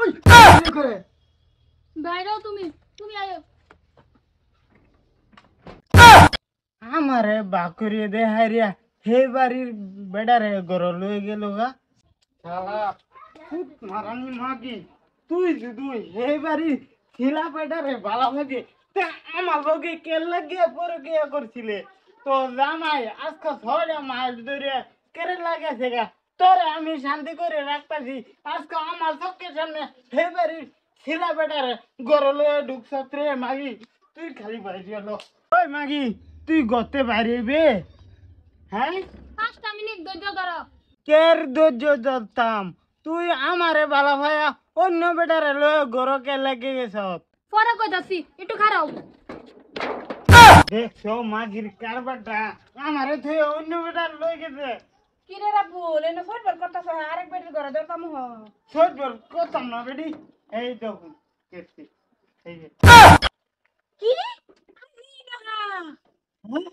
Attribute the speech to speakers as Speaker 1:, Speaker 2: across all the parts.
Speaker 1: ওই কি করে
Speaker 2: বাইরেও তুমি তুমি আয়ো
Speaker 3: আমারে বাকুরিয়ে দে হারিয়া হে বাড়ির বেড়ারে গড় লয়ে গেল গা শালা খুব মারানি মাগি তুই তুই হে বাড়ি ছিলা বেড়ারে বালা ভাগে তে আমার লগে কে লাগিয়ে পরে গিয়ে করছিলে তো জামাই আজকে ছয়টা মাস ধরে কেড়ে লাগাছে গা তোরে আমি শান্তি করে রাখতাছি আজকে আমার চোখের সামনে হে বাড়ি ছিলা বেড়ারে গড় লয়ে ঢুকছ রে মাগি তুই খালি বাইরে গেল ওই মাগি তুই গতে পারিবে হ্যাঁ
Speaker 2: 5টা মিনিট ধৈর্য ধরো
Speaker 3: কের ধৈর্য ধরতাম তুই আমারে বালা ভাইয়া অন্য বেটারে লয়ে গরকে লেগে গেছ
Speaker 2: পরে কইতাছি একটু খারাও
Speaker 3: দেখছো মাগির কারবারটা আমারে তুই অন্য বেটার লয়ে গেছে
Speaker 2: কি রে রাবুল এনে ফুটবল করতেছ আরেক বেটির ঘরে দরকাম হ
Speaker 3: সজবর করতাম না বেটি এই দেখুন কেসি এই যে
Speaker 2: কি আমি না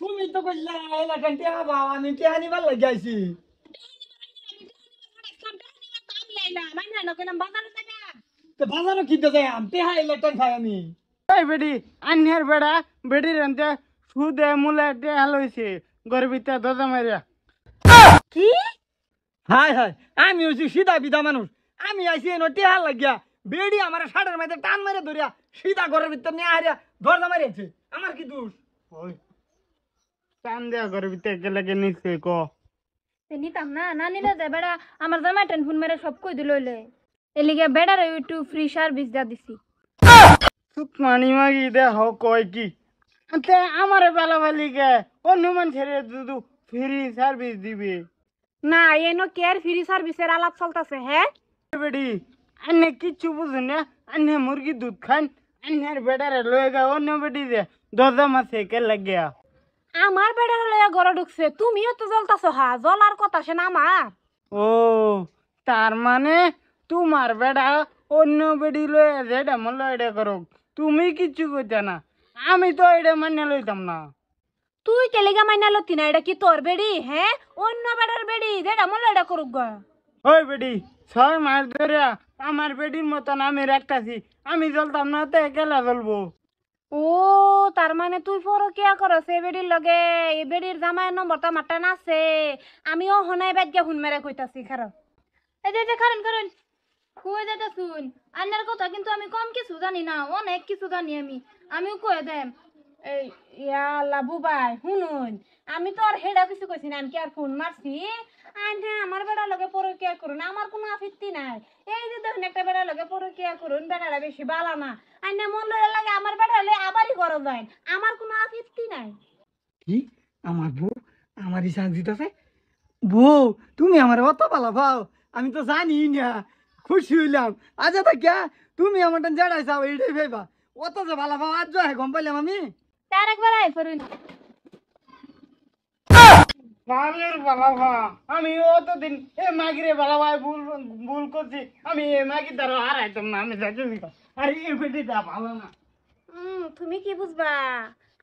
Speaker 1: তুমি তো কইলা এলা কান্টি বাবা আমি টিহানি ভাল লাগাইছি তো বাজারে কিনতে যাই আমি টিহা এলা টান খাই আমি
Speaker 3: এই বেটি আন্যার বেড়া বেটির আনতে সুদে মুলে টেহা লইছে গর্বিতা দজা মারিয়া
Speaker 2: কি
Speaker 1: হাই হাই আমি হইছি সিধা বিধা মানুষ আমি আইছি এনো টিহা লাগিয়া বেড়ি আমার শাড়ির মধ্যে টান মেরে ধরিয়া সিধা ঘরের ভিতর নিয়ে হারিয়া দরজা মারিয়েছে আমার কি দোষ
Speaker 3: ওই টান দেয়া গর্বিতা গেলে নিশ্চয় ক
Speaker 2: নিতাম না না নিলে যে বেড়া আমার জামাই টেনফোন মেরে সব কই দিল এলিগে বেড়ার একটু ফ্রি সার্ভিস দিয়া দিছি
Speaker 3: মানি মাগি দেহ কয় কি তে আমারে বেলা বালিকে অন্য মানুষের দুদু ফ্রি সার্ভিস দিবে
Speaker 2: না এনো কেয়ার ফ্রি সার্ভিসের আলাপ চলতেছে হ্যাঁ
Speaker 3: বেডি আন্নে কিচ্ছু বুঝুন না আন্নে মুরগি দুধ খান আন্নের বেটারে লয়ে গা অন্য বেটি দে দরজা মাসে কে লাগিয়া
Speaker 2: আমার বেড়ার লয়া ঘরে ঢুকছে তুমিও তো জ্বলতাছো হা জ্বলার কথা সে না আমার
Speaker 3: ও তার মানে তোমার বেটা অন্য বেটি লয়ে যেটা মন এটা করো তুমি কিচ্ছু কইতা না আমি তো এটা মানে লইতাম না
Speaker 2: তুই কেলিগা মাইনা লতি না এটা কি তোর বেড়ি হ্যাঁ অন্য বেড়ার বেড়ি যেটা মনে এটা করুক গা
Speaker 3: ওই বেটি 6 মাস ধরে আমার বেটির মতন আমি রাখতাছি আমি জ্বলতাম না তো একেলা জ্বলবো
Speaker 2: ও তার মানে তুই পরকিয়া করছ এই বেড়ির লগে এই বেড়ির জামাইয়ের নম্বর তো আমার টান আছে আমিও হনাই বাদ গিয়া ফোন মেরে কইতাছি খারাপ এই যে কারণ কারণ কই যেতে শুন আন্নার কথা কিন্তু আমি কম কিছু জানি না অনেক কিছু জানি আমিও কয়ে দেম এই ইয়া লাবু ভাই শুনুন আমি তো আর হেডা কিছু কইছি না আমি কি আর ফোন মারছি আইনে আমার বেড়ার লগে পরকিয়া করুন আমার কোনো আপত্তি নাই এই যে দেখুন একটা বেড়ার লগে পরকিয়া করুন বেড়াটা বেশি বালা না আইনে মন লয়ে লাগে আমার বেড়া হলে আবারই ঘরে যায় আমার কোনো আপত্তি নাই
Speaker 1: কি আমার বউ আমারই সাথ দিতেছে বউ তুমি আমার অত ভালো পাও আমি তো জানি না খুশি হইলাম আজ থাকিয়া তুমি আমার জাড়াই চাও এইটাই ভাইবা অত যে ভালো পাও আজ যায় গম পাইলাম আমি
Speaker 2: তার একবার আই পড়ুন
Speaker 3: বালের বালা ভা আমি অতদিন এ মাগিরে বালা ভাই ভুল ভুল করছি আমি এ মাগি দ্বারা হারাইতাম না আমি যাচ্ছি আর এই বেটিটা ভালো না
Speaker 2: তুমি কি বুঝবা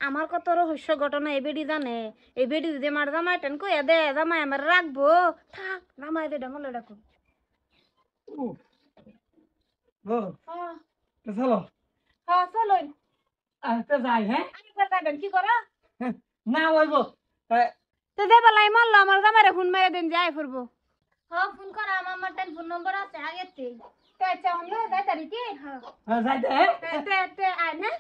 Speaker 2: আমার কত রহস্য ঘটনা এই বেডি জানে এই বেডি যদি আমার জামাই টেন কইয়া দে জামাই আমার রাখবো থাক জামাই দে ডামলে ডাকো
Speaker 1: বউ তো চলো
Speaker 2: হ্যাঁ চলুন
Speaker 1: তো যাই হ্যাঁ
Speaker 2: আরেকবার যাবেন কি করো
Speaker 1: না হইব
Speaker 2: তো যে বেলায় মারলো আমার জামাইরে ফোন মেরে দিন যাই ফুরবো হ্যাঁ ফোন করা আমার টেলিফোন নম্বর আছে আগে তে আচ্ছা আমরা যাই তারি কি হ্যাঁ
Speaker 1: যাইতে
Speaker 2: তে আয় না